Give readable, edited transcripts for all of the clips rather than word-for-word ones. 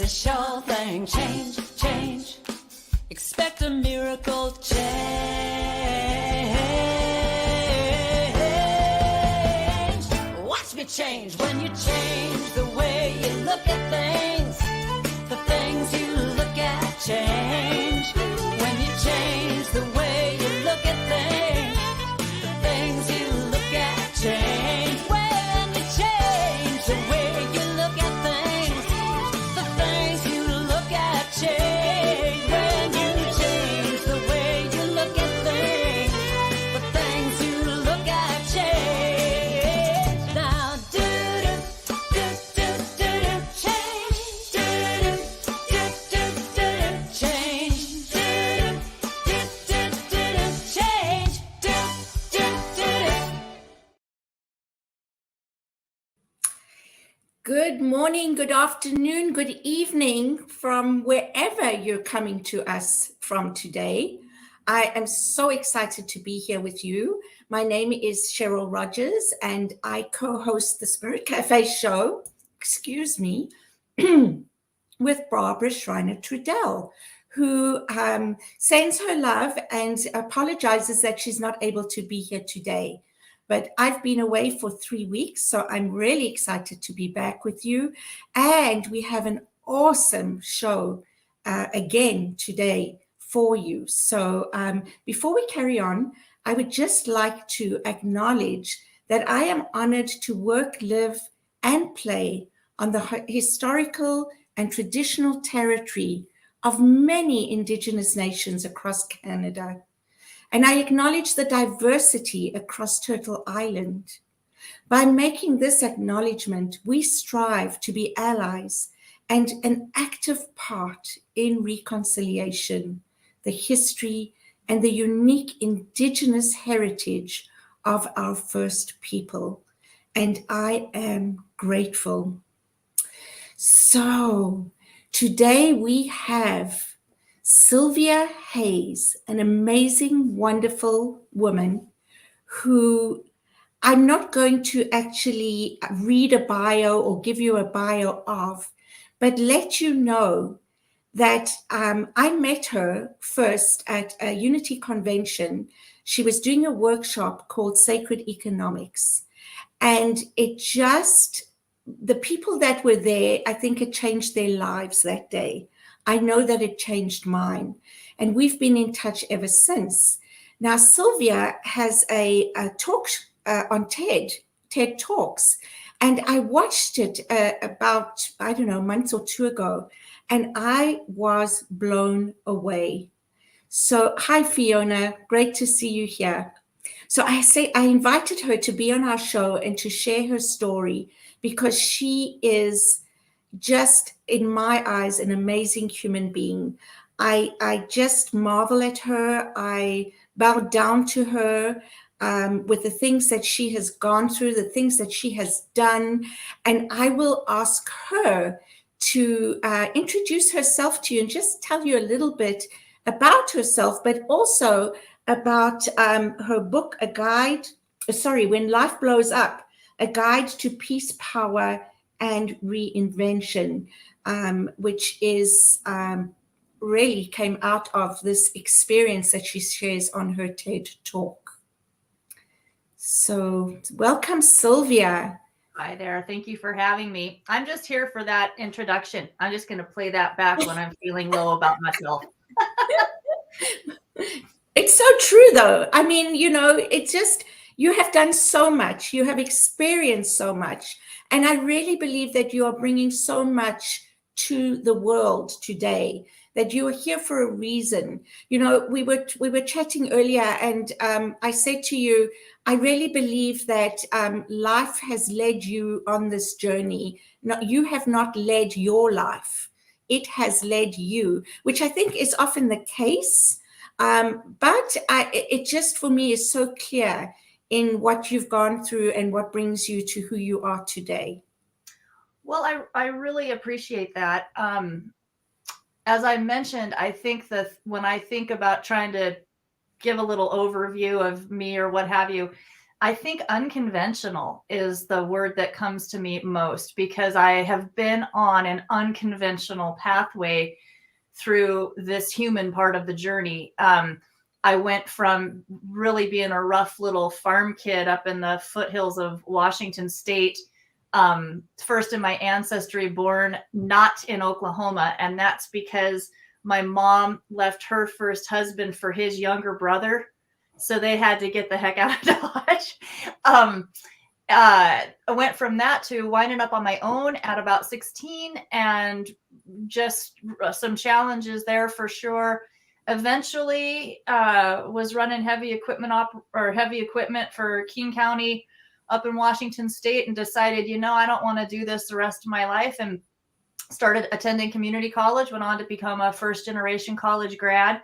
It's a sure thing. Change, change. Expect a miracle change. Watch me change when you change the way you look at things. The things you look at change. When you change the way you look at things. The things you look at change. When you change the way you look at things. The things you look at change. When you change the way you look at things. The things you look at change. Now do do do do do do change. Do do do do do change. Do do do do do change. Do do do do. Good morning, good afternoon, good evening from wherever you're coming to us from today. I am so excited to be here with you. My name is Cheryl Rogers and I co-host the Spirit Cafe show, with Barbara Schreiner-Trudell, who sends her love and apologizes that she's not able to be here today. But I've been away for 3 weeks, so I'm really excited to be back with you. And we have an awesome show again today for you. So before we carry on, I would just like to acknowledge that I am honored to work, live, and play on the historical and traditional territory of many Indigenous nations across Canada. And I acknowledge the diversity across Turtle Island. By making this acknowledgement, we strive to be allies and an active part in reconciliation, the history, and the unique Indigenous heritage of our First People. And I am grateful. So today we have Cylvia Hayes, an amazing, wonderful woman who I'm not going to actually read a bio or give you a bio of, but let you know that I met her first at a Unity convention. She was doing a workshop called Sacred Economics. And the people that were there, I think it changed their lives that day. I know that it changed mine, and we've been in touch ever since. Now, Cylvia has a talk on TED Talks, and I watched it about, a month or two ago, and I was blown away. So, hi, Fiona. Great to see you here. So I invited her to be on our show and to share her story because she is just, in my eyes, an amazing human being. I just marvel at her. I bow down to her with the things that she has gone through, the things that she has done. And I will ask her to introduce herself to you and just tell you a little bit about herself, but also about her book, When Life Blows Up, A Guide to Peace, Power, and Reinvention, which is really came out of this experience that she shares on her TED Talk. So welcome, Cylvia. Hi there. Thank you for having me. I'm just here for that introduction. I'm just going to play that back when I'm feeling low about myself. It's so true, though. I mean, it's just, you have done so much. You have experienced so much. And I really believe that you are bringing so much to the world today, that you are here for a reason. We were chatting earlier, and I said to you, I really believe that life has led you on this journey. No, you have not led your life. It has led you, which I think is often the case. But it just, for me, is so clear in what you've gone through and what brings you to who you are today. Well, I really appreciate that. As I mentioned, I think that when I think about trying to give a little overview of me or what have you, I think unconventional is the word that comes to me most, because I have been on an unconventional pathway through this human part of the journey. I went from really being a rough little farm kid up in the foothills of Washington State, first in my ancestry, born not in Oklahoma. And that's because my mom left her first husband for his younger brother. So they had to get the heck out of Dodge. I went from that to winding up on my own at about 16, and just some challenges there for sure. Eventually, was running heavy equipment for King County up in Washington State, and decided, I don't want to do this the rest of my life, and started attending community college. Went on to become a first generation college grad.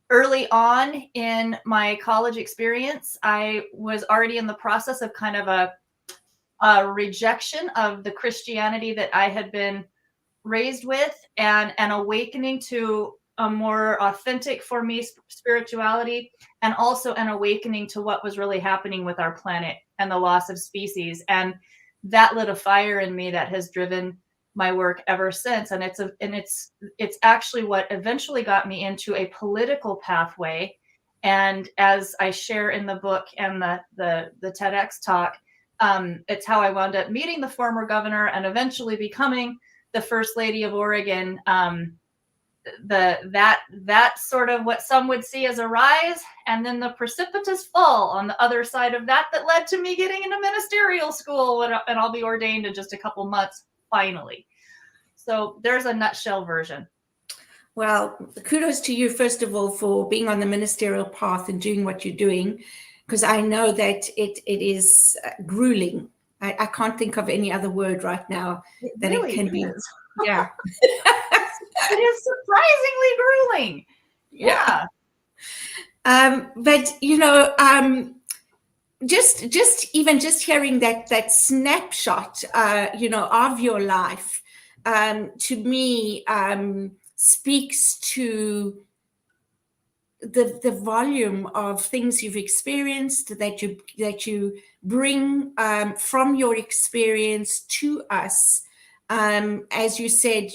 Early on in my college experience, I was already in the process of kind of a rejection of the Christianity that I had been raised with, and an awakening to a more authentic for me spirituality, and also an awakening to what was really happening with our planet and the loss of species. And that lit a fire in me that has driven my work ever since. And it's actually what eventually got me into a political pathway. And as I share in the book and the TEDx talk, it's how I wound up meeting the former governor and eventually becoming the First Lady of Oregon. That sort of what some would see as a rise, and then the precipitous fall on the other side of that led to me getting into ministerial school, and I'll be ordained in just a couple months, finally. So there's a nutshell version. Well, kudos to you, first of all, for being on the ministerial path and doing what you're doing, because I know that it is grueling. I can't think of any other word right now that really it can be. Yeah. It is surprisingly grueling. Yeah. But just hearing that snapshot, of your life, to me, speaks to the volume of things you've experienced, that you bring from your experience to us. As you said,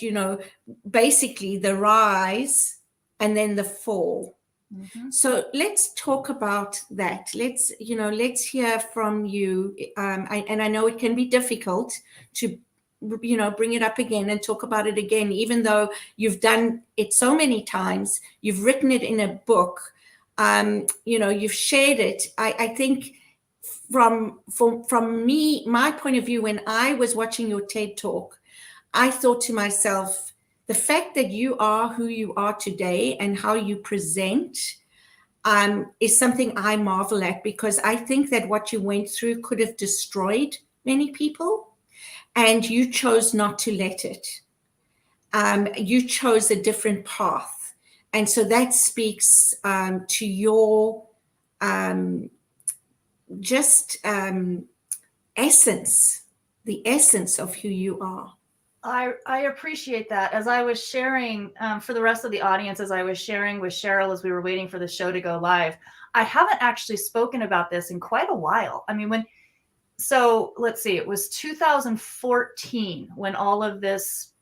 basically the rise and then the fall. Mm-hmm. So let's talk about that. Let's hear from you. And I know it can be difficult to, bring it up again and talk about it again, even though you've done it so many times. You've written it in a book. You've shared it. I think from me, my point of view, when I was watching your TED Talk, I thought to myself, the fact that you are who you are today and how you present is something I marvel at, because I think that what you went through could have destroyed many people, and you chose not to let it. You chose a different path. And so that speaks to your essence, the essence of who you are. I appreciate that. As I was sharing, for the rest of the audience, as I was sharing with Cheryl as we were waiting for the show to go live, I haven't actually spoken about this in quite a while. I mean, so let's see, it was 2014 when all of this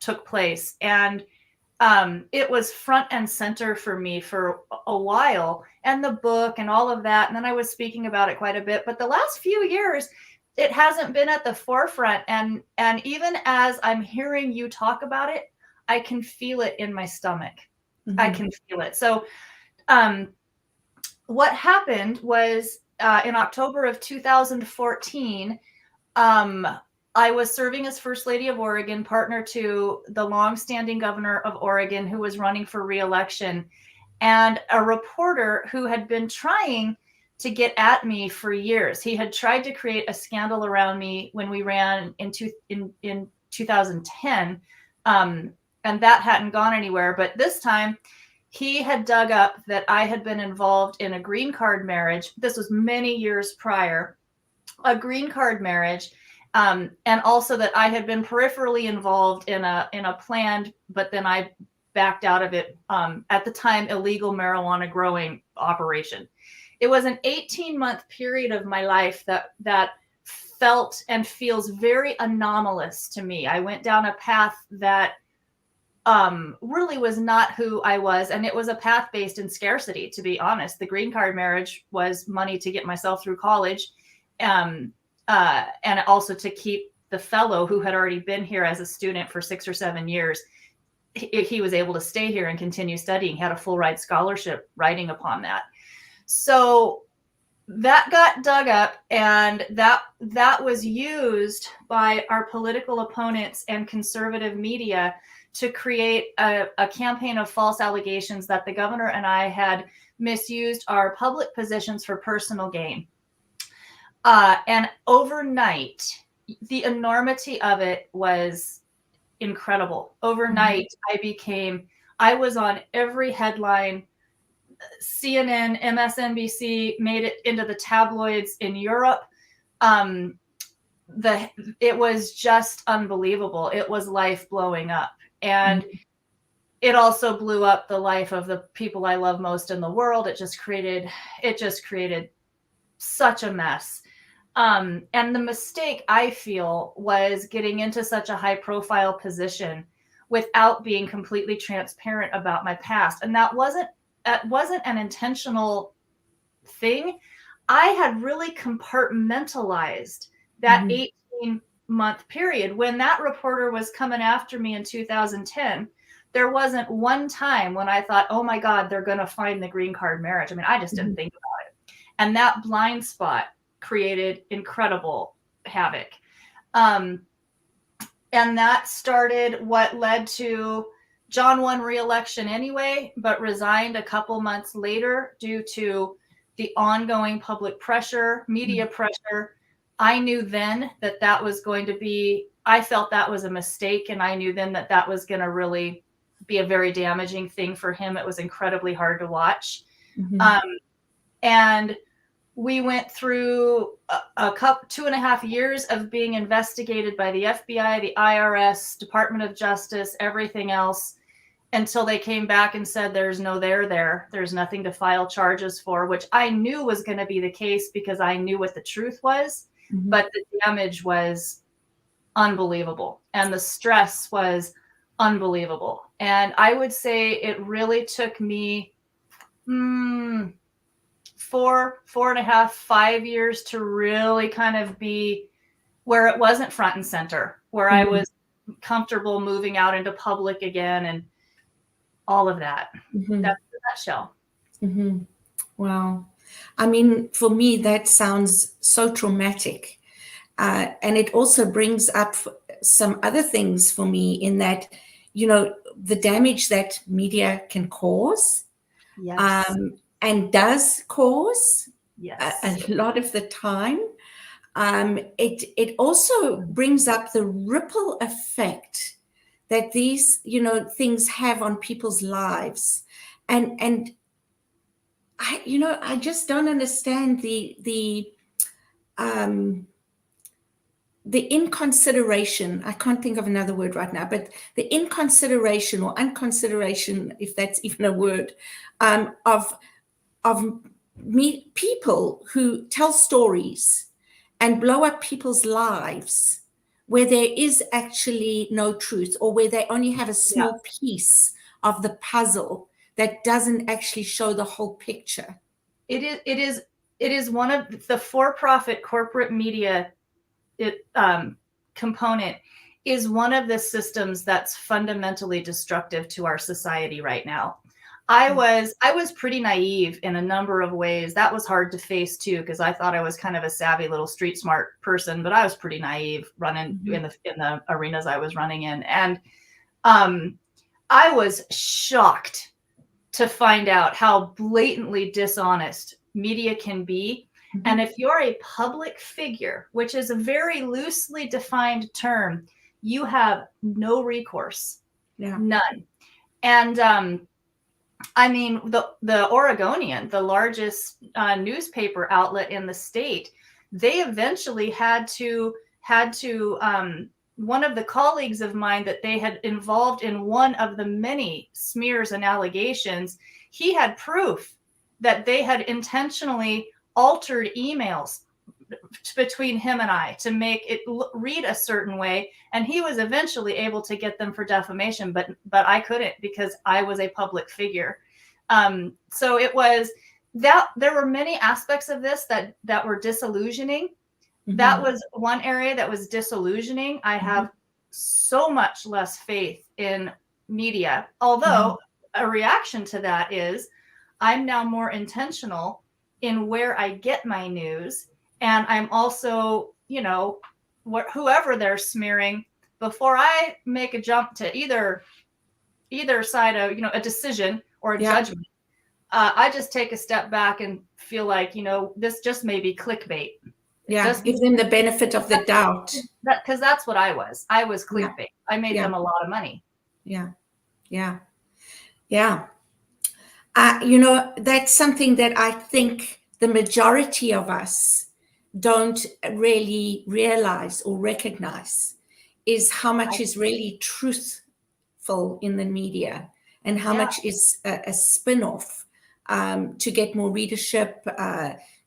took place. And it was front and center for me for a while, and the book and all of that. And then I was speaking about it quite a bit. But the last few years, it hasn't been at the forefront. And even as I'm hearing you talk about it, I can feel it in my stomach. Mm-hmm. I can feel it. So what happened was in October of 2014, I was serving as First Lady of Oregon, partner to the longstanding governor of Oregon, who was running for re-election, and a reporter who had been trying to get at me for years. He had tried to create a scandal around me when we ran in 2010, and that hadn't gone anywhere. But this time, he had dug up that I had been involved in a green card marriage. This was many years prior, a green card marriage, and also that I had been peripherally involved in a planned, but then I backed out of it, at the time, illegal marijuana growing operation. it was an 18-month period of my life that felt and feels very anomalous to me. I went down a path that really was not who I was. And it was a path based in scarcity, to be honest. The green card marriage was money to get myself through college, and also to keep the fellow who had already been here as a student for 6 or 7 years. He was able to stay here and continue studying, had a full ride scholarship riding upon that. So that got dug up, and that was used by our political opponents and conservative media to create a campaign of false allegations that the governor and I had misused our public positions for personal gain. And overnight, the enormity of it was incredible. Overnight, I was on every headline. CNN, MSNBC made it into the tabloids in Europe. It was just unbelievable. It was life blowing up. And it also blew up the life of the people I love most in the world. It just created such a mess. And the mistake, I feel, was getting into such a high profile position without being completely transparent about my past. And that wasn't an intentional thing. I had really compartmentalized that 18-month period. When that reporter was coming after me in 2010, there wasn't one time when I thought, oh my God, they're going to find the green card marriage. I mean, I just didn't think about it. And that blind spot created incredible havoc. And that started what led to John won re-election anyway, but resigned a couple months later due to the ongoing public pressure, media pressure. I knew then that was going to be, I felt that was a mistake. And I knew then that was going to really be a very damaging thing for him. It was incredibly hard to watch. And we went through a couple, 2.5 years of being investigated by the FBI, the IRS, Department of Justice, everything else, until they came back and said, there's no there. There's nothing to file charges for, which I knew was going to be the case because I knew what the truth was. But the damage was unbelievable. And the stress was unbelievable. And I would say it really took me 4.5, 5 years to really kind of be where it wasn't front and center, where I was comfortable moving out into public again and all of that. That's the nutshell. Wow. I mean, for me, that sounds so traumatic. And it also brings up some other things for me in that, the damage that media can cause. Yes. And does cause Yes. a lot of the time. It also brings up the ripple effect that these, things have on people's lives. And I just don't understand the inconsideration. I can't think of another word right now, but the inconsideration or unconsideration, if that's even a word, of people who tell stories and blow up people's lives where there is actually no truth, or where they only have a small piece of the puzzle that doesn't actually show the whole picture. It is one of the for-profit corporate media component is one of the systems that's fundamentally destructive to our society right now. I was pretty naive in a number of ways. That was hard to face too, because I thought I was kind of a savvy little street smart person, but I was pretty naive running in the arenas I was running in. And I was shocked to find out how blatantly dishonest media can be. And if you're a public figure, which is a very loosely defined term, you have no recourse, none. And I mean, the Oregonian, the largest newspaper outlet in the state, they eventually had to one of the colleagues of mine that they had involved in one of the many smears and allegations, he had proof that they had intentionally altered emails between him and I to make it read a certain way, and he was eventually able to get them for defamation, but I couldn't because I was a public figure. So it was that there were many aspects of this that were disillusioning. That was one area that was disillusioning. I have so much less faith in media, although a reaction to that is I'm now more intentional in where I get my news. And I'm also, whoever they're smearing, before I make a jump to either side of, a decision or a judgment, I just take a step back and feel like, this just may be clickbait. Yeah, give them the benefit of the doubt. Because that's what I was. I was clickbait. I made them a lot of money. Yeah. That's something that I think the majority of us don't really realize or recognize, is how much is really truthful in the media and how much is a spin-off to get more readership,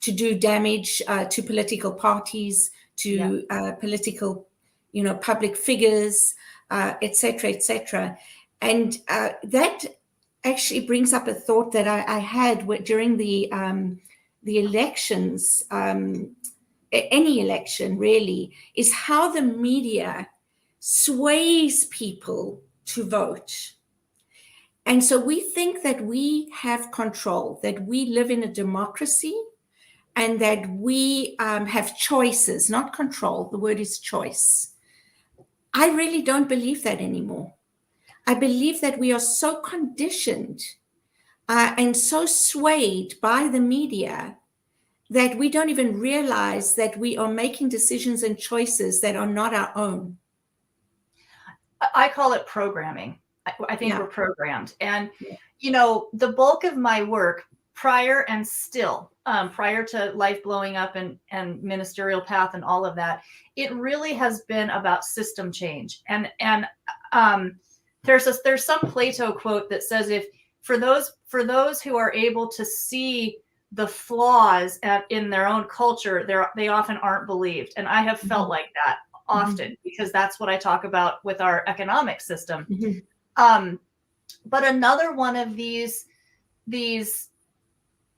to do damage to political parties, to political, public figures, et cetera. And that actually brings up a thought that I had during the elections, any election really, is how the media sways people to vote. And so we think that we have control, that we live in a democracy, and that we have choices, not control. The word is choice. I really don't believe that anymore. I believe that we are so conditioned and so swayed by the media that we don't even realize that we are making decisions and choices that are not our own. I call it programming. I think we're programmed. And, the bulk of my work prior and still, prior to life blowing up and ministerial path and all of that, it really has been about system change. And there's some Plato quote that says, if for those who are able to see the flaws in their own culture, they often aren't believed. And I have felt like that often because that's what I talk about with our economic system. But another one of these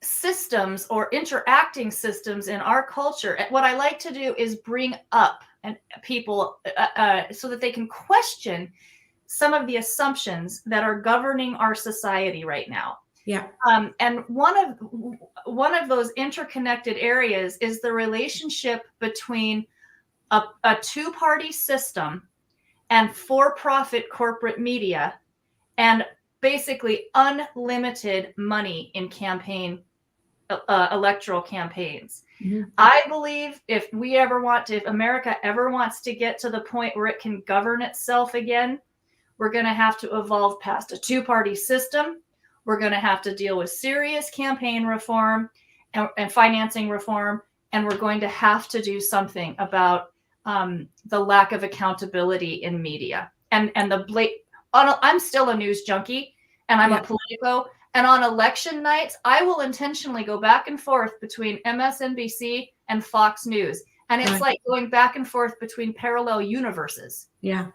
systems or interacting systems in our culture, what I like to do is bring up people so that they can question some of the assumptions that are governing our society right now. And one of those interconnected areas is the relationship between a two-party system and for-profit corporate media, and basically unlimited money in electoral campaigns. I believe if America ever wants to get to the point where it can govern itself again, we're going to have to evolve past a two-party system. We're going to have to deal with serious campaign reform and financing reform, and we're going to have to do something about the lack of accountability in media and I'm still a news junkie, and I'm a Politico. And on election nights, I will intentionally go back and forth between MSNBC and Fox News. And it's like going back and forth between parallel universes. Yeah,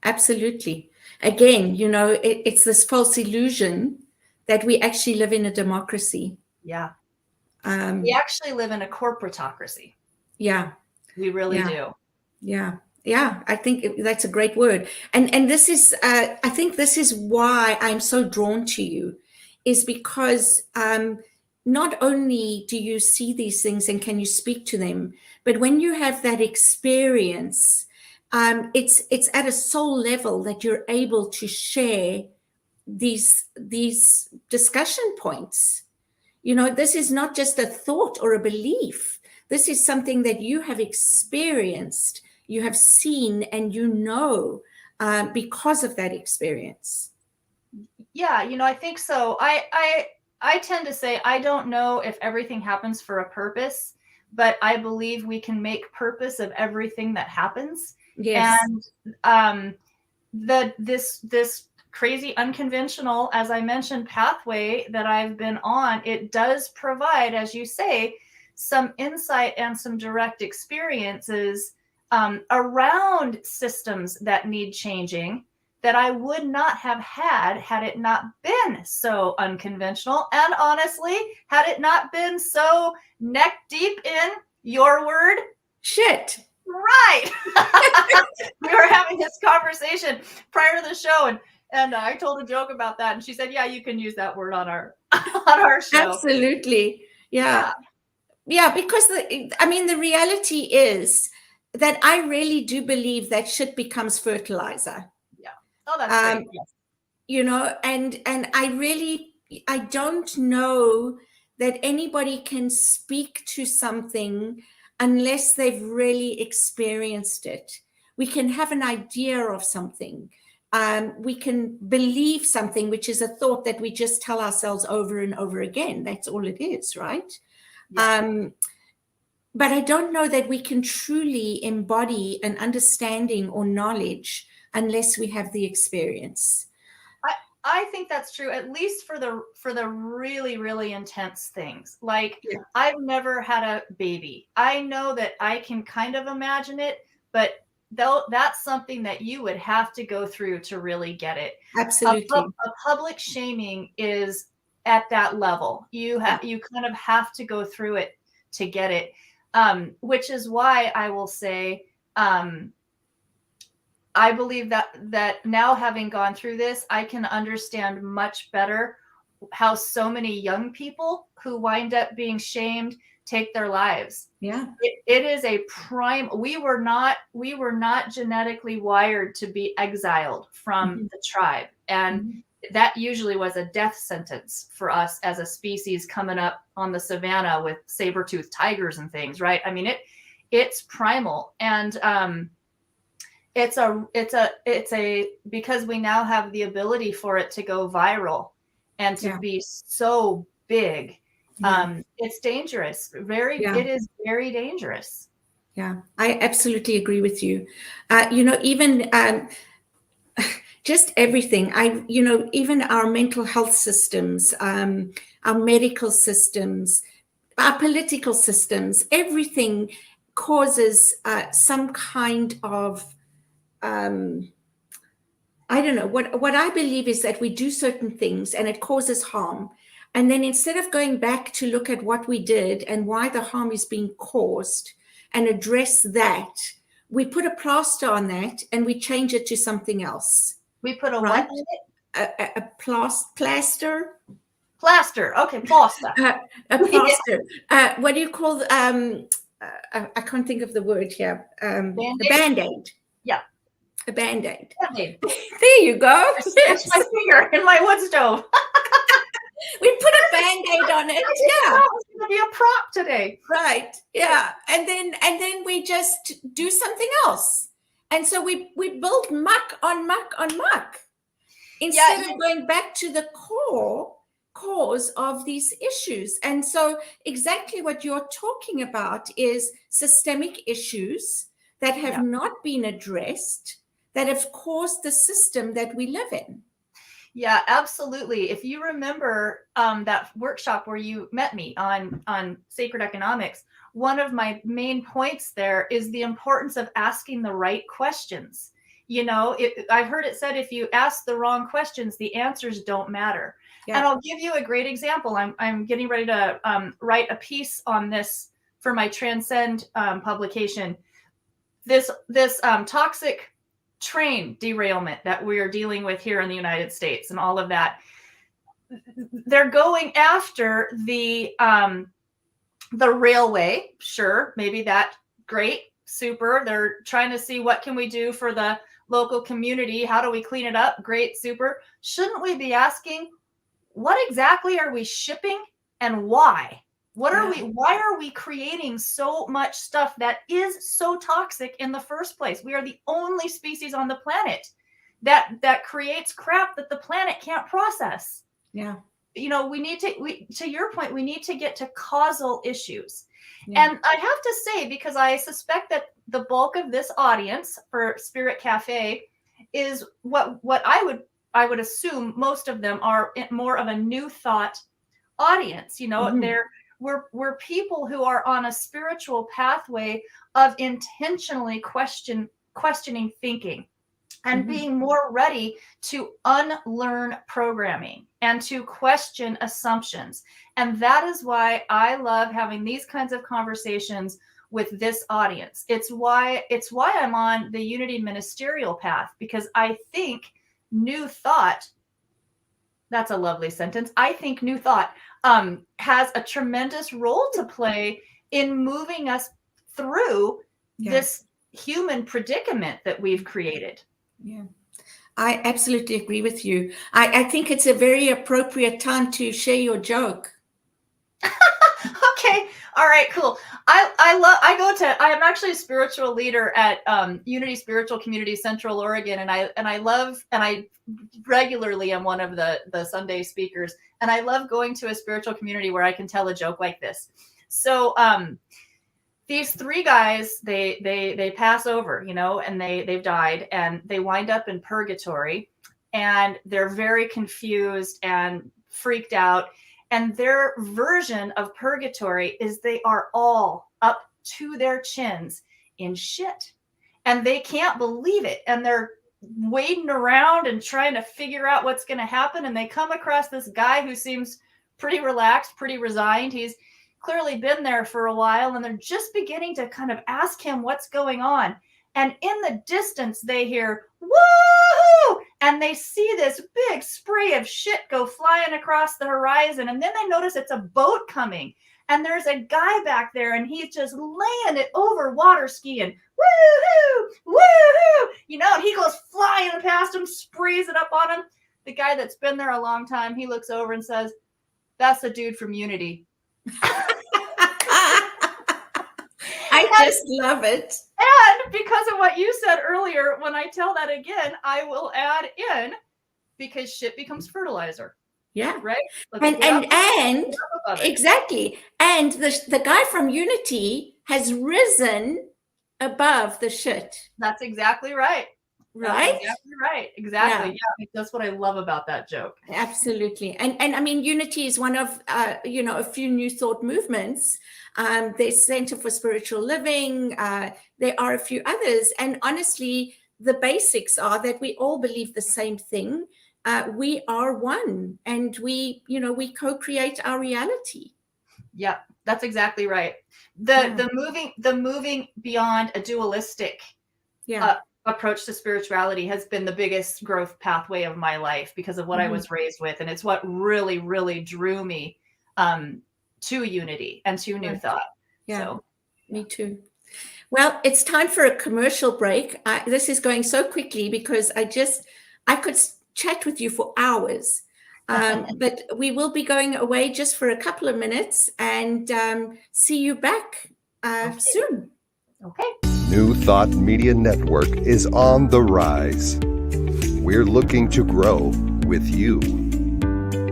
absolutely. Again, it's this false illusion that we actually live in a democracy. Yeah. We actually live in a corporatocracy. Yeah. We really do. Yeah, I think that's a great word. And this is, I think this is why I'm so drawn to you, is because not only do you see these things and can you speak to them, but when you have that experience, it's at a soul level that you're able to share these discussion points. This is not just a thought or a belief. This is something that you have experienced, you have seen, and because of that experience. Yeah, I think so. I tend to say I don't know if everything happens for a purpose, but I believe we can make purpose of everything that happens. Yes. And this crazy unconventional, as I mentioned, pathway that I've been on, it does provide, as you say, some insight and some direct experiences around systems that need changing that I would not have had it not been so unconventional. And honestly, had it not been so neck deep in your word, shit. Right. We were having this conversation prior to the show, and I told a joke about that, and she said, "Yeah, you can use that word on our on our show." Absolutely, yeah. Because the reality is that I really do believe that shit becomes fertilizer. Yeah. Oh, that's great. Yes. And I don't know that anybody can speak to something unless they've really experienced it. We can have an idea of something. We can believe something, which is a thought that we just tell ourselves over and over again. That's all it is, right? Yeah. But I don't know that we can truly embody an understanding or knowledge unless we have the experience. I think that's true, at least for the really, really intense things. Like, I've never had a baby. I know that I can kind of imagine it, but though that's something that you would have to go through to really get it. Absolutely. A public shaming is at that level. You kind of have to go through it to get it, which is why I will say, I believe that now, having gone through this, I can understand much better how so many young people who wind up being shamed take their lives. Yeah. It is a prime. We were not genetically wired to be exiled from the tribe. And that usually was a death sentence for us as a species coming up on the savannah with saber-toothed tigers and things, right? I mean, it's primal. And it's a because we now have the ability for it to go viral and to be so big. It's dangerous. It is very dangerous. Yeah, I absolutely agree with you. Even just everything. Even our mental health systems, our medical systems, our political systems, everything causes some kind of I don't know. What I believe is that we do certain things and it causes harm. And then instead of going back to look at what we did and why the harm is being caused and address that, we put a plaster on that and we change it to something else. We put a what on it? A plaster. Plaster. Okay, plaster. A plaster. What do you call? I can't think of the word here. A Band-Aid. Yeah. A Band-Aid. There you go. It's my finger in my wood stove. We put a Band-Aid on it. Yeah. It's going to be a prop today. Right. Yeah. And then we just do something else. And so we build muck on muck on muck instead of going back to the cause of these issues. And so exactly what you're talking about is systemic issues that have not been addressed, that have caused the system that we live in. Yeah, absolutely. If you remember that workshop where you met me on sacred economics, one of my main points there is the importance of asking the right questions. I've heard it said, if you ask the wrong questions, the answers don't matter. Yeah. And I'll give you a great example. I'm getting ready to write a piece on this for my Transcend publication. This toxic train derailment that we are dealing with here in the United States and all of that. They're going after the railway. Sure, maybe that, great, super. They're trying to see what can we do for the local community. How do we clean it up? Great, super. Shouldn't we be asking, what exactly are we shipping and why? Why are we creating so much stuff that is so toxic in the first place? We are the only species on the planet that creates crap that the planet can't process. Yeah. To your point, we need to get to causal issues. Yeah. And I have to say, because I suspect that the bulk of this audience for Spirit Cafe is what I would I would assume most of them are more of a new thought audience. We're people who are on a spiritual pathway of intentionally questioning thinking and being more ready to unlearn programming and to question assumptions. And that is why I love having these kinds of conversations with this audience. It's why I'm on the Unity ministerial path, because I think new thought, that's a lovely sentence. I think new thought has a tremendous role to play in moving us through this human predicament that we've created. Yeah, I absolutely agree with you. I think it's a very appropriate time to share your joke. Okay. All right, cool. I am actually a spiritual leader at Unity Spiritual Community Central Oregon, and I regularly am one of the Sunday speakers, and I love going to a spiritual community where I can tell a joke like this. So these three guys, they pass over, and they've died, and they wind up in purgatory, and they're very confused and freaked out. And their version of purgatory is they are all up to their chins in shit. And they can't believe it. And they're wading around and trying to figure out what's going to happen. And they come across this guy who seems pretty relaxed, pretty resigned. He's clearly been there for a while. And they're just beginning to kind of ask him what's going on. And in the distance, they hear, woo! And they see this big spray of shit go flying across the horizon. And then they notice it's a boat coming. And there's a guy back there, and he's just laying it over water skiing. Woo-hoo! Woo-hoo! And he goes flying past him, sprays it up on him. The guy that's been there a long time, he looks over and says, "That's the dude from Unity." I just love it. And because of what you said earlier, when I tell that again, I will add in, because shit becomes fertilizer. Yeah. Right? And exactly. And the guy from Unity has risen above the shit. That's exactly right. Right? That's exactly right. Exactly. Yeah. That's what I love about that joke. Absolutely. And I mean, Unity is one of, a few new thought movements. There's Center for Spiritual Living. There are a few others. And honestly, the basics are that we all believe the same thing. We are one, and we co-create our reality. Yeah, that's exactly right. The moving beyond a dualistic approach to spirituality has been the biggest growth pathway of my life because of what I was raised with, and it's what really, really drew me to Unity and to New Thought. Yeah, so, me too. Well, it's time for a commercial break. This is going so quickly because I could chat with you for hours. But we will be going away just for a couple of minutes and see you back soon. Okay. New Thought Media Network is on the rise. We're looking to grow with you.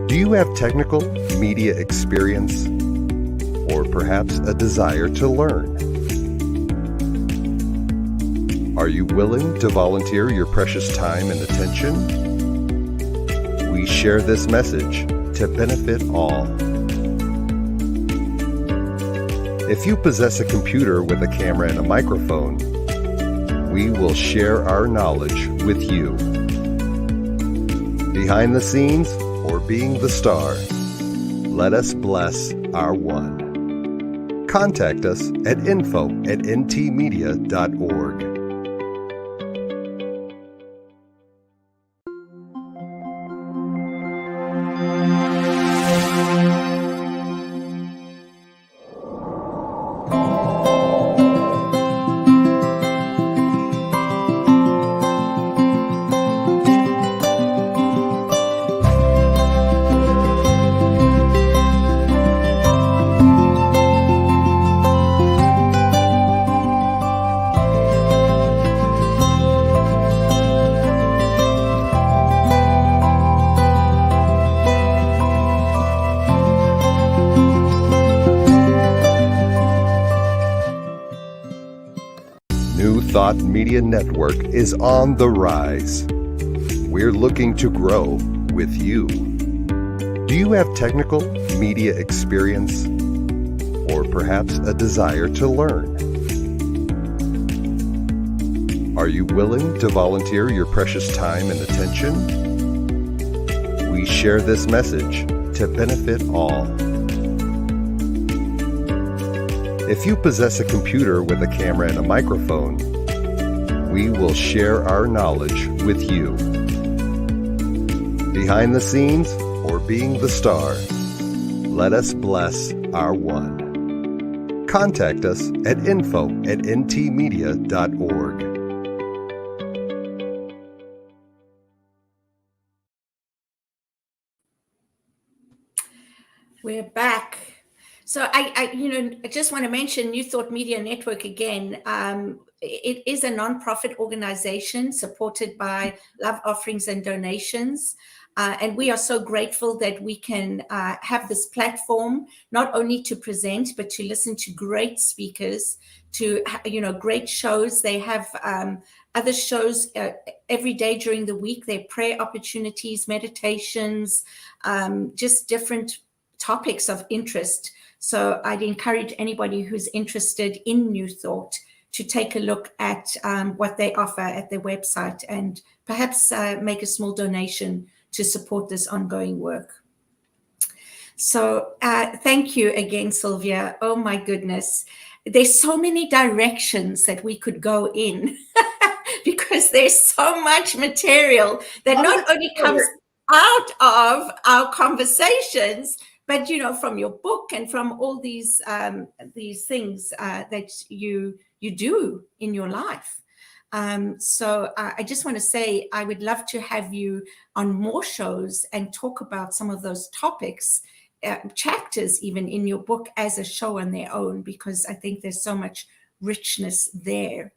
Do you have technical media experience or perhaps a desire to learn? Are you willing to volunteer your precious time and attention? We share this message to benefit all. If you possess a computer with a camera and a microphone, we will share our knowledge with you. Behind the scenes or being the star, let us bless our one. Contact us at info@ntmedia.org. New Thought Media Network is on the rise. We're looking to grow with you. Do you have technical media experience or perhaps a desire to learn? Are you willing to volunteer your precious time and attention? We share this message to benefit all. If you possess a computer with a camera and a microphone, we will share our knowledge with you. Behind the scenes or being the star, let us bless our one. Contact us at info@ntmedia.org. We're back. So I just want to mention New Thought Media Network again. It is a nonprofit organization supported by love offerings and donations. And we are so grateful that we can have this platform, not only to present, but to listen to great speakers, to, great shows. They have other shows every day during the week. They're prayer opportunities, meditations, just different topics of interest. So I'd encourage anybody who's interested in New Thought to take a look at what they offer at their website and perhaps make a small donation to support this ongoing work. So thank you again, Cylvia. Oh my goodness. There's so many directions that we could go in because there's so much material that not only comes out of our conversations, but from your book and from all these things that you do in your life. So I just want to say I would love to have you on more shows and talk about some of those topics, chapters even in your book as a show on their own, because I think there's so much richness there.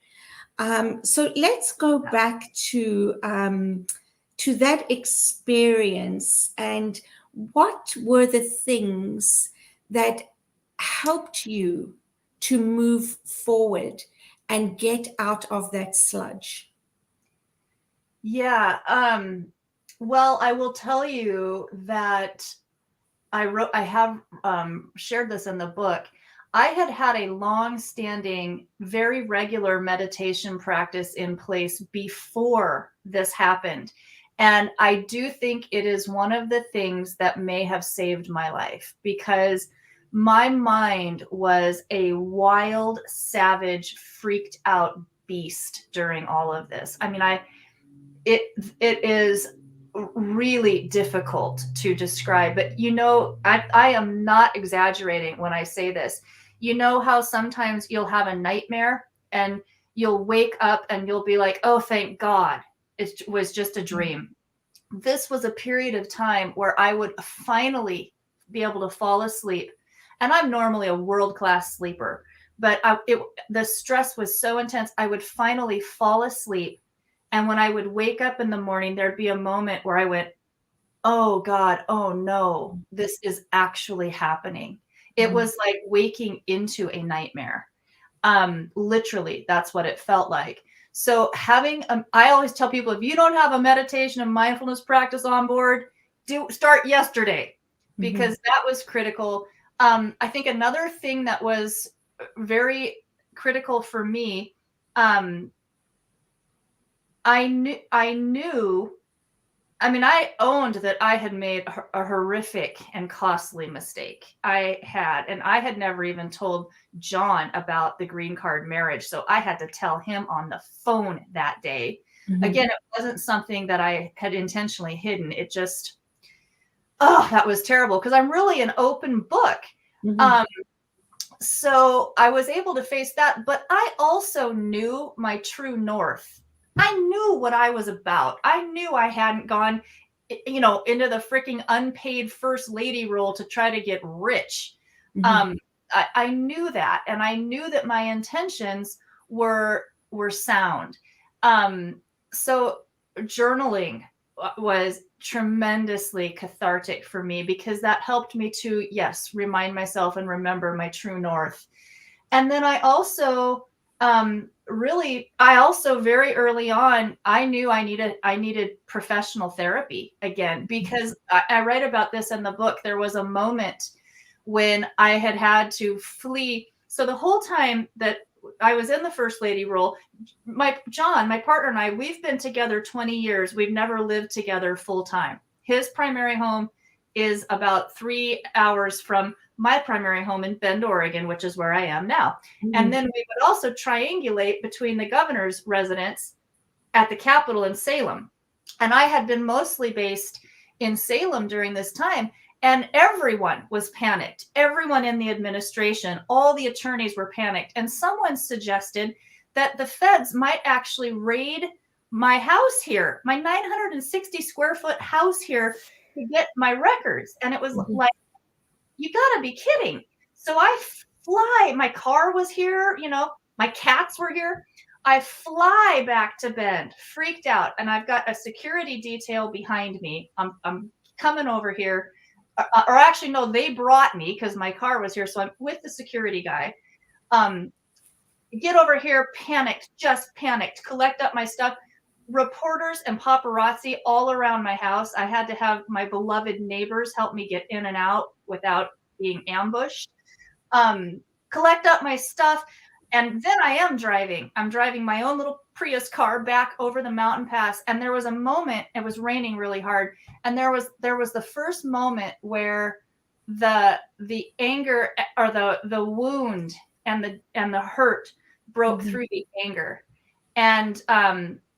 So let's go back to that experience, and what were the things that helped you to move forward and get out of that sludge? Yeah. Well, I will tell you that I have shared this in the book. I had a long-standing, very regular meditation practice in place before this happened. And I do think it is one of the things that may have saved my life, because my mind was a wild, savage, freaked out beast during all of this. I mean, it is really difficult to describe, but I am not exaggerating when I say this. You know how sometimes you'll have a nightmare and you'll wake up and you'll be like, oh, thank God, it was just a dream. This was a period of time where I would finally be able to fall asleep. And I'm normally a world-class sleeper, but the stress was so intense, I would finally fall asleep. And when I would wake up in the morning, there'd be a moment where I went, oh God, oh no, this is actually happening. It was like waking into a nightmare. Literally, that's what it felt like. So I always tell people, if you don't have a meditation and mindfulness practice on board, start yesterday, because that was critical. I think another thing that was very critical for me, I owned that I had made a horrific and costly mistake. I had never even told John about the green card marriage. So I had to tell him on the phone that day. Again, it wasn't something that I had intentionally hidden. It just, that was terrible, because I'm really an open book. So I was able to face that, but I also knew my true north. I knew what I was about. I knew I hadn't gone, into the freaking unpaid first lady role to try to get rich. I knew that, and I knew that my intentions were sound. So journaling was tremendously cathartic for me, because that helped me to, remind myself and remember my true north. And then I also really, I also very early on, I knew I needed professional therapy again, because I write about this in the book. There was a moment when I had to flee. So the whole time that I was in the first lady role, my partner and I, we've been together 20 years. We've never lived together full time. His primary home is about 3 hours from my primary home in Bend, Oregon, which is where I am now. And then we would also triangulate between the governor's residence at the Capitol in Salem. And I had been mostly based in Salem during this time. And everyone was panicked. Everyone in the administration, all the attorneys were panicked. And someone suggested that the feds might actually raid my house here, my 960 square foot house here, to get my records. And it was like, you gotta be kidding. So I fly, my car was here, my cats were here. I fly back to Bend, freaked out. And I've got a security detail behind me. I'm coming over here. Or actually, no, they brought me because my car was here. So I'm with the security guy. Get over here, panicked, just panicked, collect up my stuff. Reporters and paparazzi all around my house. I had to have my beloved neighbors help me get in and out without being ambushed. Collect up my stuff. And then I am driving. I'm driving my own little Prius car back over the mountain pass. And there was a moment, it was raining really hard. And there was the first moment where the anger, or the wound and the hurt broke through the anger. And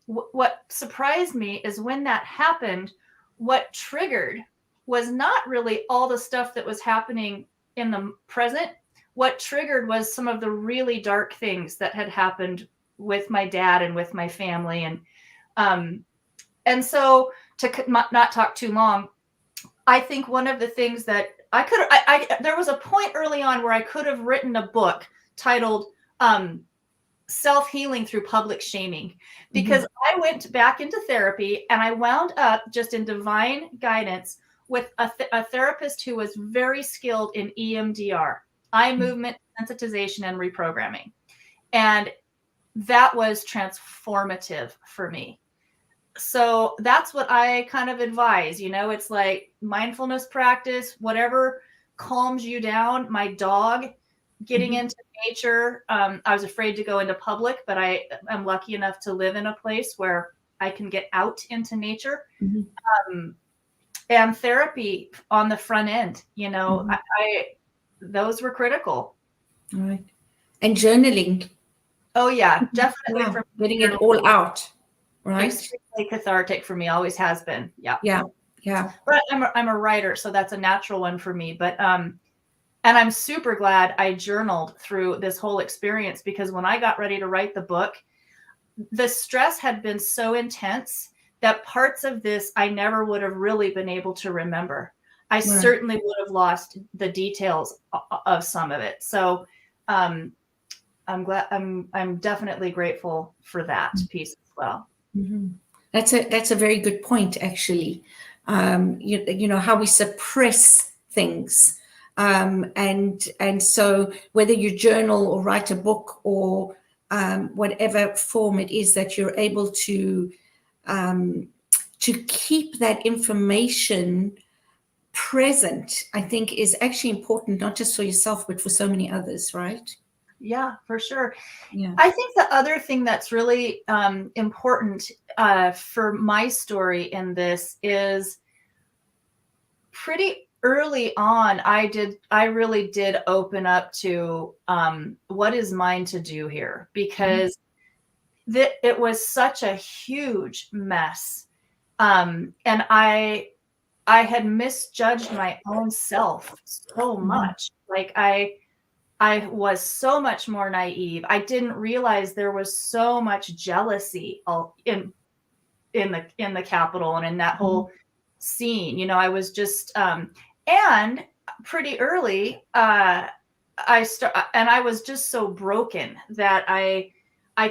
what surprised me is when that happened, what triggered was not really all the stuff that was happening in the present. What triggered was some of the really dark things that had happened with my dad and with my family. And so, to not talk too long, I think one of the things that there was a point early on where I could have written a book titled Self-Healing Through Public Shaming, because I went back into therapy and I wound up just in divine guidance with a therapist who was very skilled in EMDR, eye movement sensitization and reprogramming. And that was transformative for me. So that's what I kind of advise. It's like mindfulness practice, whatever calms you down. My dog, getting into nature. I was afraid to go into public, but I am lucky enough to live in a place where I can get out into nature. And therapy on the front end, those were critical. Right. And journaling. Oh yeah, definitely. Yeah. Getting it all out. Right. Extremely cathartic for me, always has been. Yeah. Yeah. But I'm a writer, so that's a natural one for me. But and I'm super glad I journaled through this whole experience, because when I got ready to write the book, the stress had been so intense that parts of this I never would have really been able to remember. I certainly would have lost the details of some of it. So I'm glad, I'm definitely grateful for that piece as well. That's a very good point, actually. How we suppress things. And so whether you journal or write a book or whatever form it is that you're able to keep that information present, I think is actually important, not just for yourself, but for so many others, right? Yeah, for sure. Yeah. I think the other thing that's really important for my story in this is pretty early on, I really did open up to what is mine to do here, because it was such a huge mess. And I had misjudged my own self so much. Like I was so much more naive. I didn't realize there was so much jealousy in the Capitol and in that whole scene. I was just and pretty early and I was just so broken that I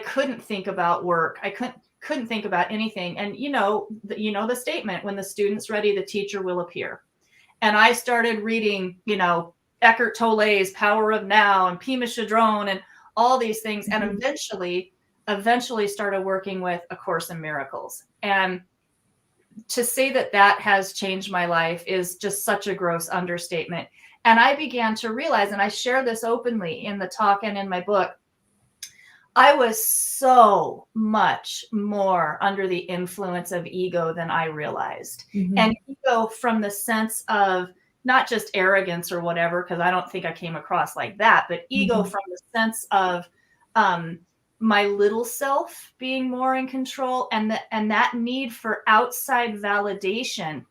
couldn't think about work. I couldn't think about anything. And the statement, when the student's ready, the teacher will appear. And I started reading, Eckhart Tolle's Power of Now and Pema Chodron and all these things. And eventually eventually started working with A Course in Miracles. And to say that that has changed my life is just such a gross understatement. And I began to realize, and I share this openly in the talk and in my book, I was so much more under the influence of ego than I realized. Mhm. And ego from the sense of not just arrogance or whatever, because I don't think I came across like that, but ego Mhm. from the sense of my little self being more in control, and that need for outside validation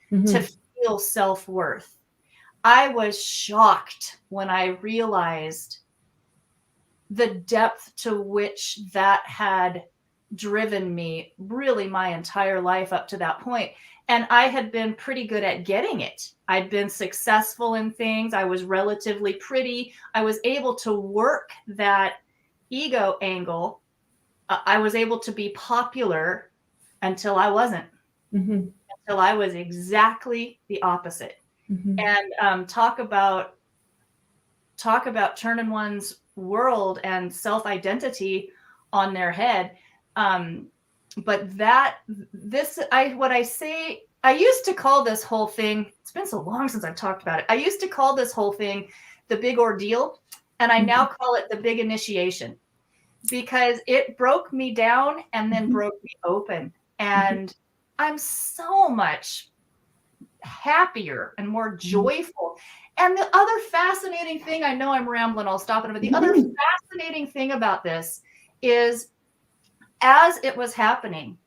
to Mhm. feel self-worth. I was shocked when I realized the depth to which that had driven me really my entire life up to that point. And I had been pretty good at getting it. I'd been successful in things. I was relatively pretty. I was able to work that ego angle. I was able to be popular until I wasn't, Mhm. until I was exactly the opposite. Mhm. And talk about turning one's world and self-identity on their head. But I used to call this whole thing, it's been so long since I've talked about it. I used to call this whole thing the big ordeal, and I now call it the big initiation, because it broke me down and then Mhm. broke me open. And I'm so much happier and more joyful. And the other fascinating thing, I know I'm rambling, I'll stop it, but the other Mhm. fascinating thing about this is, as it was happening,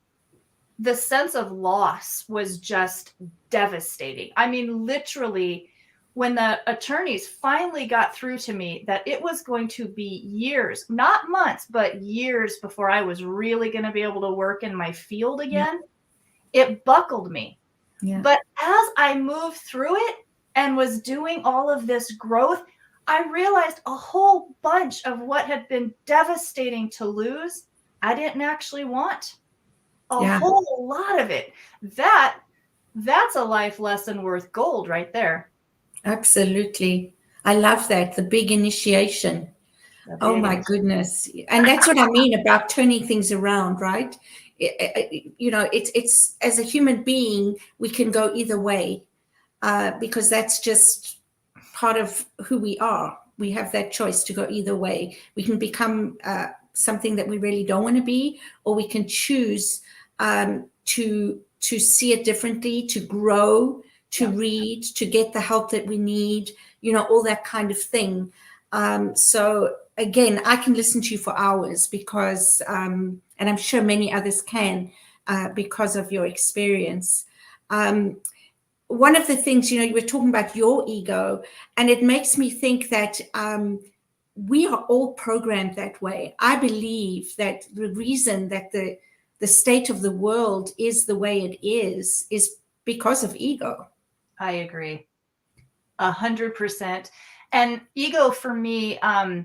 the sense of loss was just devastating. I mean, literally, when the attorneys finally got through to me that it was going to be years, not months, but years before I was really going to be able to work in my field Yeah. again, it buckled me. Yeah. But as I moved through it and was doing all of this growth, I realized a whole bunch of what had been devastating to lose, I didn't actually want. A Yeah. whole lot of it. That's a life lesson worth gold right there. Absolutely. I love that. The big initiation. The Oh big my initiation. goodness. And that's what I mean about turning things around, right? It's as a human being, we can go either way, because that's just part of who we are. We have that choice to go either way. We can become something that we really don't want to be, or we can choose to see it differently, to grow, to read, to get the help that we need, all that kind of thing. So again, I can listen to you for hours because, and I'm sure many others can, because of your experience. One of the things, you were talking about your ego, and it makes me think that we are all programmed that way. I believe that the reason that the state of the world is the way it is because of ego. I agree. 100%. And ego for me, A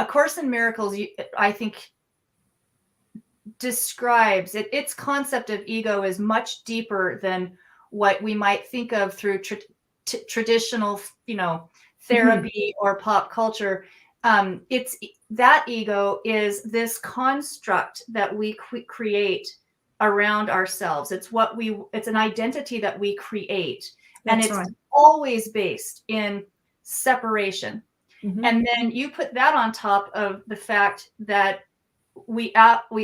Course in Miracles, I think, describes it. Its concept of ego is much deeper than what we might think of through traditional, therapy or pop culture. It's that ego is this construct that we create around ourselves. It's an identity that we create, and That's it's right. always based in separation. Mhm. And then you put that on top of the fact that we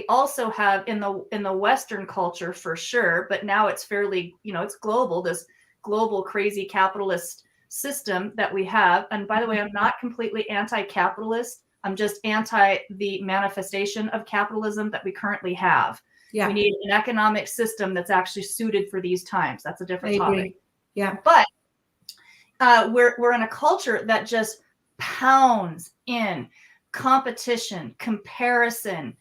also have in the Western culture, for sure, but now it's fairly, it's global, this global crazy capitalist system that we have. And by the way, I'm not completely anti-capitalist. I'm just anti the manifestation of capitalism that we currently have. Yeah, We need an economic system that's actually suited for these times. That's a I different topic. agree. Yeah. But we're in a culture that just pounds in competition, comparison,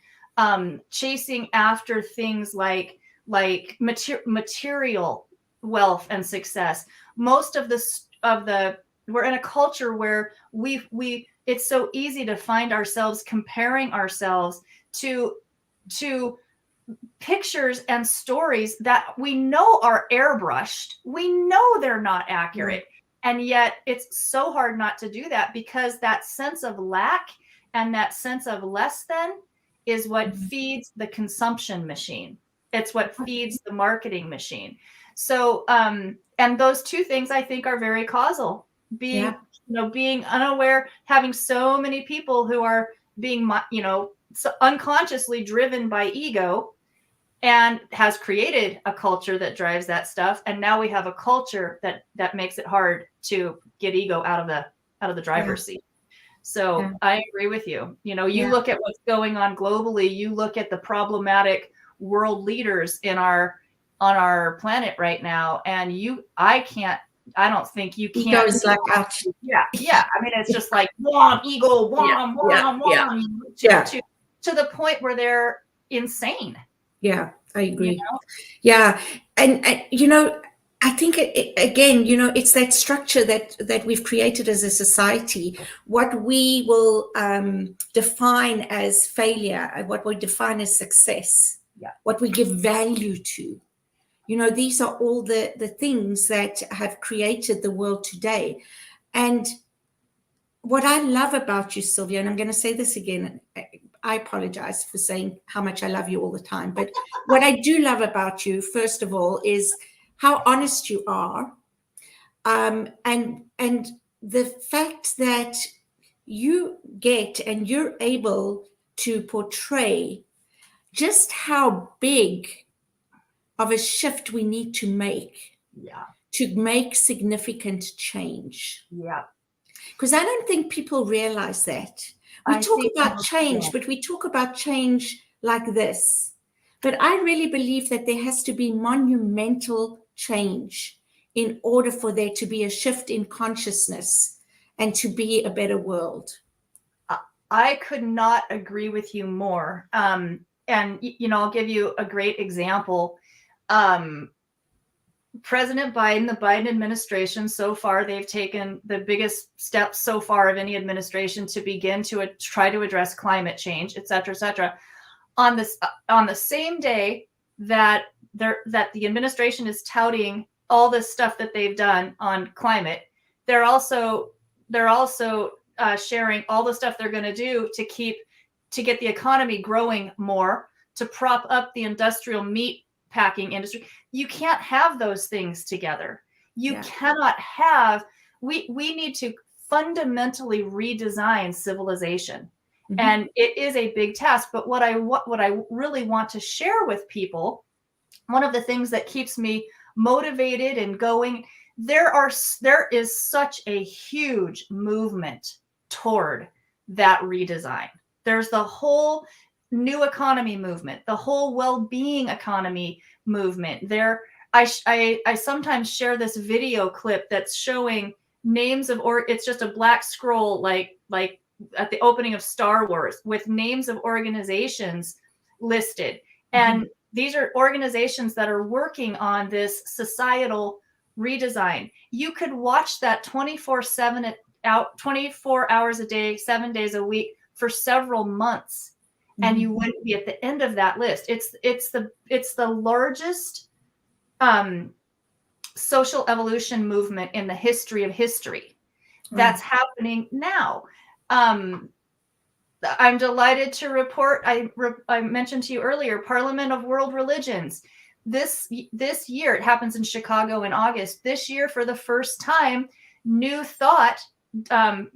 chasing after things like material wealth and success. Most of the we're in a culture where we it's so easy to find ourselves comparing ourselves to pictures and stories that we know are airbrushed. We know they're not accurate. And yet it's so hard not to do that, because that sense of lack and that sense of less than is what Mhm. feeds the consumption machine. It's what feeds the marketing machine. So, and those two things I think are very causal. Being, Yeah. Being unaware, having so many people who are being, so unconsciously driven by ego, and has created a culture that drives that stuff. And now we have a culture that makes it hard to get ego out of the driver's seat. So Yeah. I agree with you. You Yeah. look at what's going on globally, you look at the problematic world leaders on our planet right now, and I don't think you Ego can't. is like out. Yeah. I mean, it's just like ego, Yeah. Yeah. to the point where they're insane. Yeah, I agree. You know? Yeah, and I think again, it's that structure that we've created as a society. What we will define as failure, and what we define as success, what we give value to. These are all the things that have created the world today. And what I love about you, Cylvia, and I'm going to say this again, I apologize for saying how much I love you all the time, but what I do love about you, first of all, is how honest you are, and the fact that you get and you're able to portray just how big of a shift we need to make to make significant change. Yeah. Because I don't think people realize that. We talk about change, but we talk about change like this. But I really believe that there has to be monumental change in order for there to be a shift in consciousness and to be a better world. I could not agree with you more. And, I'll give you a great example. President Biden, the Biden administration, so far, they've taken the biggest steps so far of any administration to begin to try to address climate change, et cetera, et cetera. On the same day that the administration is touting all this stuff that they've done on climate, they're also sharing all the stuff they're going to do to get the economy growing more, to prop up the industrial meat packing industry. You can't have those things together. You cannot have. We need to fundamentally redesign civilization. Mm-hmm. And it is a big task. But what I really want to share with people, one of the things that keeps me motivated and going, there is such a huge movement toward that redesign. There's the whole new economy movement, the whole well-being economy movement. I sometimes share this video clip that's showing names of, or it's just a black scroll like at the opening of Star Wars with names of organizations listed. And mm-hmm. These are organizations that are working on this societal redesign. You could watch that 24/7 24 hours a day, 7 days a week for several months, mm-hmm. and you wouldn't be at the end of that list. It's the largest social evolution movement in the history of history. Mm-hmm. That's happening now. I'm delighted to report, I mentioned to you earlier, Parliament of World Religions. This year, it happens in Chicago in August. This year, for the first time, New Thought,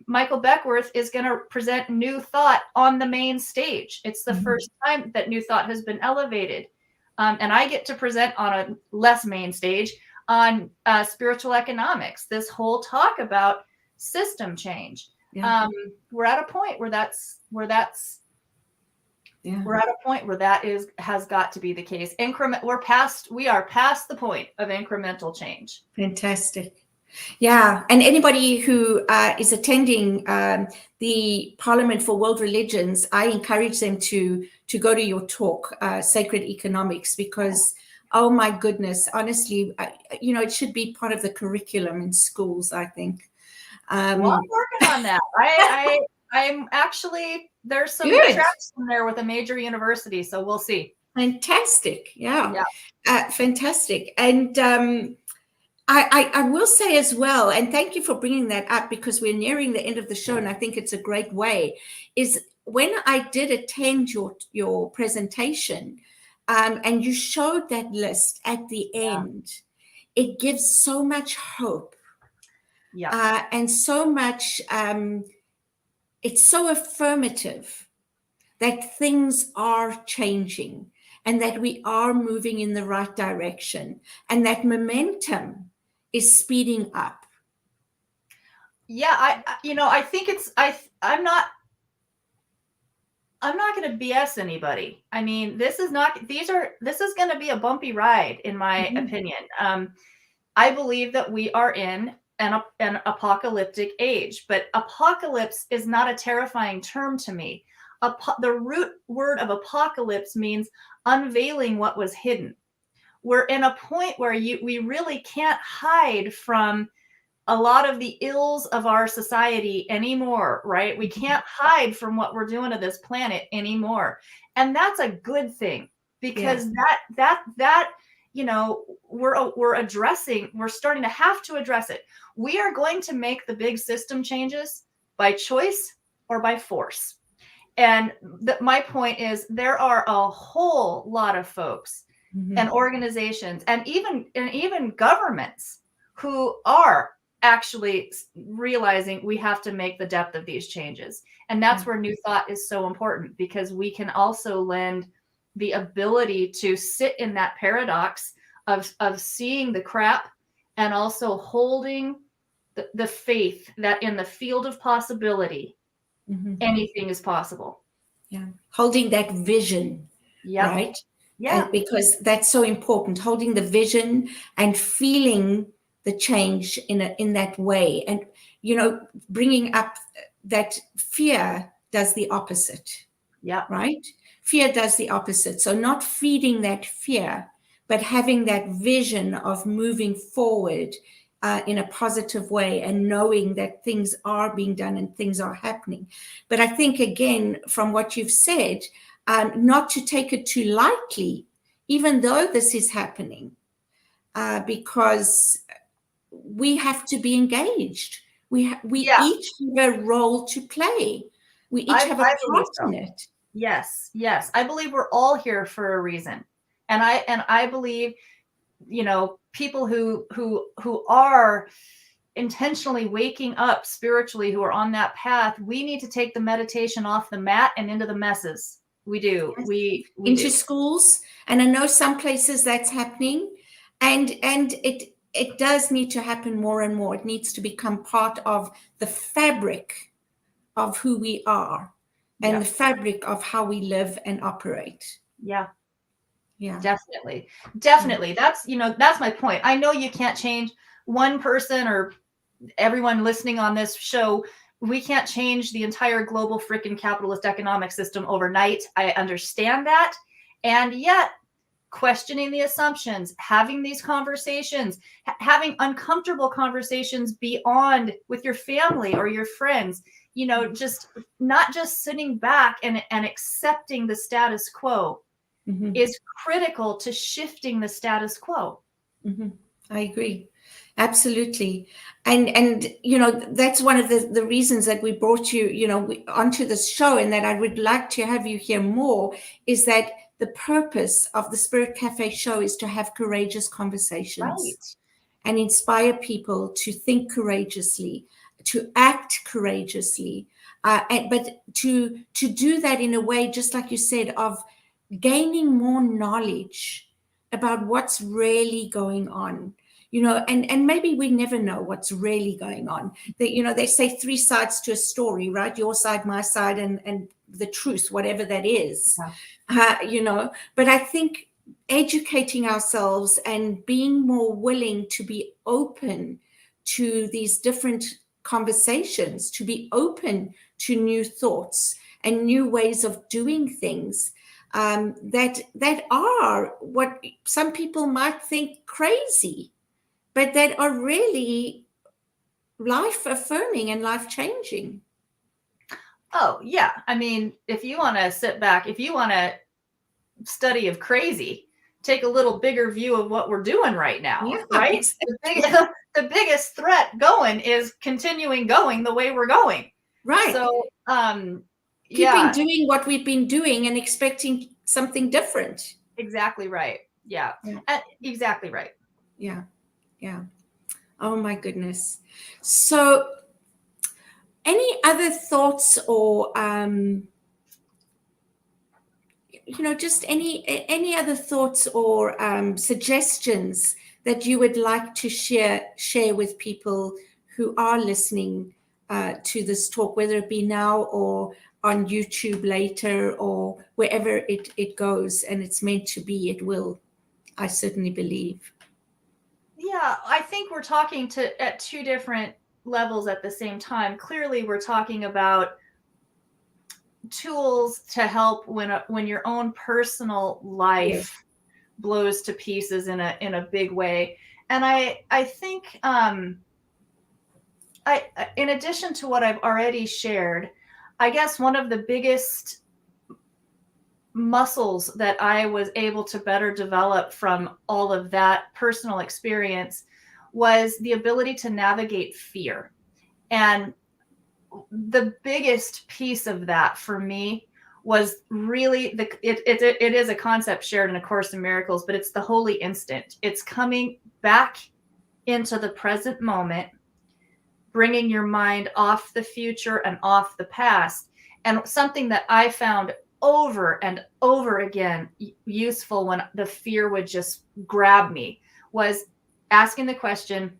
Michael Beckworth is going to present New Thought on the main stage. It's the mm-hmm. first time that New Thought has been elevated. And I get to present on a less main stage on spiritual economics, this whole talk about system change. Yeah. We're at a point where that has got to be the case. We are past the point of incremental change. Fantastic. Yeah, and anybody who is attending the Parliament for World Religions, I encourage them to go to your talk, Sacred Economics, because oh my goodness, honestly, it should be part of the curriculum in schools, I think. Well, I'm working on that. I'm actually, there's some tracks in there with a major university, so we'll see. Fantastic. Yeah. Fantastic. And I will say as well, and thank you for bringing that up because we're nearing the end of the show, and I think it's a great way. Is when I did attend your presentation, and you showed that list at the end, it gives so much hope, Yeah. and so much. It's so affirmative that things are changing and that we are moving in the right direction and that momentum is speeding up. Yeah, I think I'm not going to BS anybody. I mean, this is going to be a bumpy ride, in my Mhm. opinion. I believe that we are in an apocalyptic age, but apocalypse is not a terrifying term to me. The root word of apocalypse means unveiling what was hidden. We're in a point where we really can't hide from a lot of the ills of our society anymore, right? We can't hide from what we're doing to this planet anymore. And that's a good thing, because that we're starting to have to address it. We are going to make the big system changes by choice or by force. And my point is, there are a whole lot of folks and organizations and even governments who are actually realizing we have to make the depth of these changes. And that's where new thought is so important, because we can also lend the ability to sit in that paradox of seeing the crap and also holding the faith that in the field of possibility, anything is possible. Yeah, holding that vision, Yep. right? Yeah. And because that's so important, holding the vision and feeling the change in that way, and bringing up that fear does the opposite. Yeah. Right? Fear does the opposite. So not feeding that fear, but having that vision of moving forward in a positive way and knowing that things are being done and things are happening. But I think, again, from what you've said, not to take it too lightly, even though this is happening, because we have to be engaged. We Yeah. each have a role to play. We each have a I believe part so. in it. Yes. I believe we're all here for a reason. And I believe, people who are intentionally waking up spiritually, who are on that path, we need to take the meditation off the mat and into the messes. We do. Yes. We Into do. schools, and I know some places that's happening, and it does need to happen more and more. It needs to become part of the fabric of who we are and Yeah. the fabric of how we live and operate. Yeah. Yeah. Definitely. That's my point. I know you can't change one person or everyone listening on this show. We can't change the entire global freaking capitalist economic system overnight. I understand that. And yet, questioning the assumptions, having these conversations, having uncomfortable conversations beyond with your family or your friends, just not just sitting back and accepting the status quo is critical to shifting the status quo. I agree. Absolutely. And that's one of the reasons that we brought you, onto this show, and that I would like to have you hear more, is that the purpose of the Spirit Cafe show is to have courageous conversations Right. and inspire people to think courageously, to act courageously, but to do that in a way, just like you said, of gaining more knowledge about what's really going on. And maybe we never know what's really going on. They say three sides to a story, right? Your side, my side, and the truth, whatever that is. But I think educating ourselves and being more willing to be open to these different conversations, to be open to new thoughts and new ways of doing things, that are what some people might think crazy, but that are really life affirming and life changing. Oh, yeah. I mean, if you want to sit back, if you want a study of crazy, take a little bigger view of what we're doing right now, Yeah, right? exactly. The biggest threat going is continuing going the way we're going. Right. So, Keeping doing what we've been doing and expecting something different. Exactly right. Yeah. Exactly right. Yeah. Yeah. Oh my goodness. So any other thoughts or just any other thoughts or suggestions that you would like to share with people who are listening to this talk, whether it be now or on YouTube later or wherever it goes and it's meant to be, it will, I certainly believe. Yeah, I think we're talking at two different levels at the same time. Clearly, we're talking about tools to help when your own personal life blows to pieces in a big way. And I think in addition to what I've already shared, I guess one of the biggest muscles that I was able to better develop from all of that personal experience was the ability to navigate fear. And the biggest piece of that for me was really it is a concept shared in A Course in Miracles, but it's the holy instant. It's coming back into the present moment, bringing your mind off the future and off the past. And something that I found over and over again useful when the fear would just grab me was asking the question,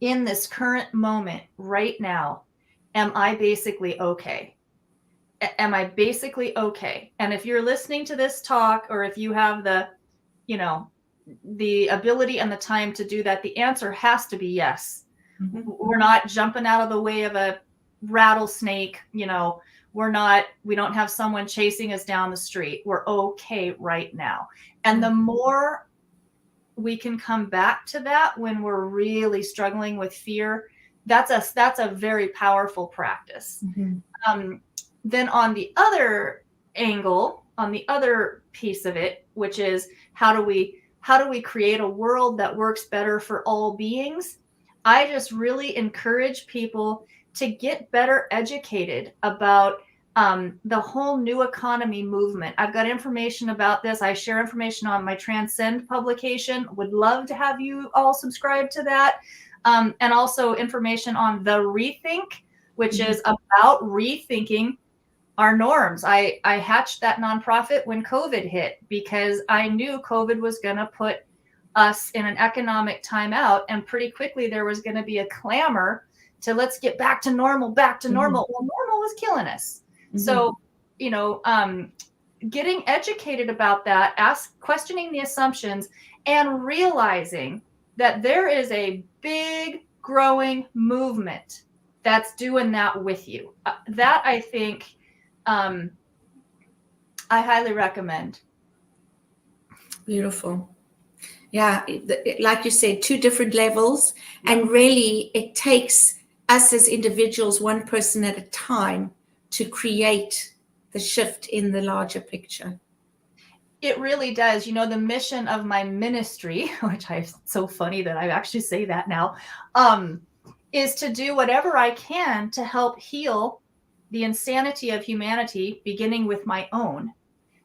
in this current moment right now, am I basically okay? Am I basically okay? And if you're listening to this talk, or if you have the ability and the time to do that, the answer has to be yes. Mm-hmm. We're not jumping out of the way of a rattlesnake. We don't have someone chasing us down the street. We're okay right now. And the more we can come back to that when we're really struggling with fear, that's a very powerful practice. Mm-hmm. Then on the other angle, on the other piece of it, which is how do we create a world that works better for all beings? I just really encourage people to get better educated about the whole new economy movement. I've got information about this. I share information on my Transcend publication. Would love to have you all subscribe to that. And also information on the Rethink, which mm-hmm. is about rethinking our norms. I hatched that nonprofit when COVID hit because I knew COVID was going to put us in an economic timeout, and pretty quickly there was going to be a clamor to let's get back to normal. Mm-hmm. Well, normal was killing us. Mm-hmm. So, getting educated about that, questioning the assumptions, and realizing that there is a big growing movement that's doing that with you. That I think I highly recommend. Beautiful. Yeah, like you said, two different levels. Yeah. And really it takes us as individuals, one person at a time, to create the shift in the larger picture. It really does. The mission of my ministry, which it's so funny that I actually say that now, is to do whatever I can to help heal the insanity of humanity, beginning with my own,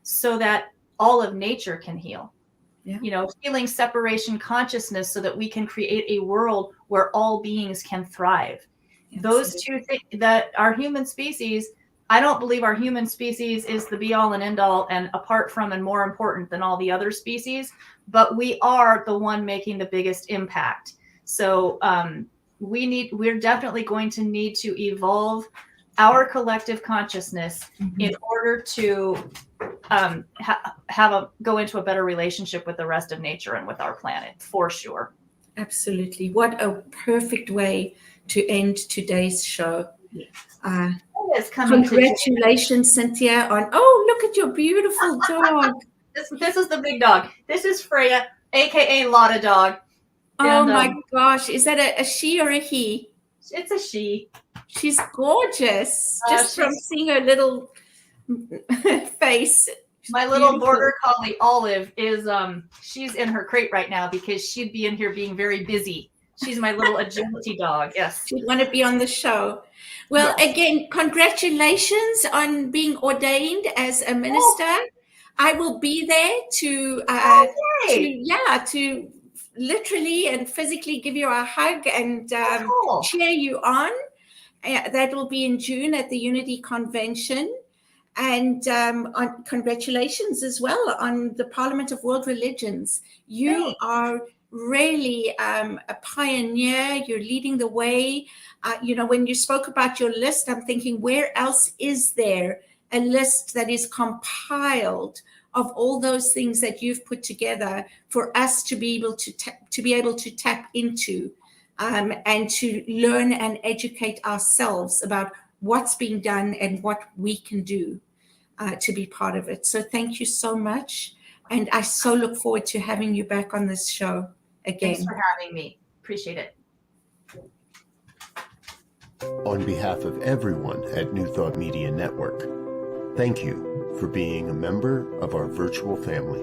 so that all of nature can heal. Yeah. Healing separation consciousness so that we can create a world where all beings can thrive. Absolutely. Those two things, that our human species, I don't believe our human species is the be all and end all and apart from and more important than all the other species, but we are the one making the biggest impact. So we're definitely going to need to evolve our collective consciousness mm-hmm. in order to go into a better relationship with the rest of nature and with our planet, for sure. Absolutely. What a perfect way to end today's show. Yes. Congratulations, Cynthia, on, look at your beautiful dog. This is the big dog. This is Freya, aka Lotta Dog. Oh my gosh. Is that a she or a he? It's a she. She's gorgeous. Just from seeing her little face, My little Beautiful. border collie Olive is she's in her crate right now because she'd be in here being very busy. She's my little agility dog. Yes. She'd want to be on the show. Well, Yes. again, congratulations on being ordained as a minister. I will be there to Yay. to literally and physically give you a hug and Cool. cheer you on. That will be in June at the Unity Convention. And congratulations as well on the Parliament of World Religions. You Thanks. are really a pioneer. You're leading the way. When you spoke about your list, I'm thinking, where else is there a list that is compiled of all those things that you've put together for us to be able to tap into and to learn and educate ourselves about what's being done and what we can do to be part of it. So thank you so much. And I so look forward to having you back on this show again. Thanks for having me. Appreciate it. On behalf of everyone at New Thought Media Network, thank you for being a member of our virtual family.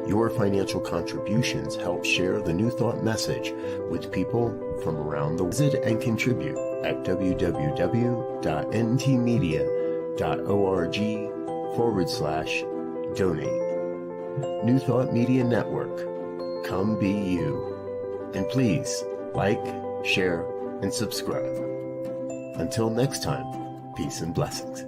Your financial contributions help share the New Thought message with people from around the world. Visit and contribute at www.ntmedia.org/donate. New Thought Media Network, come be you. And please like, share, and subscribe. Until next time, peace and blessings.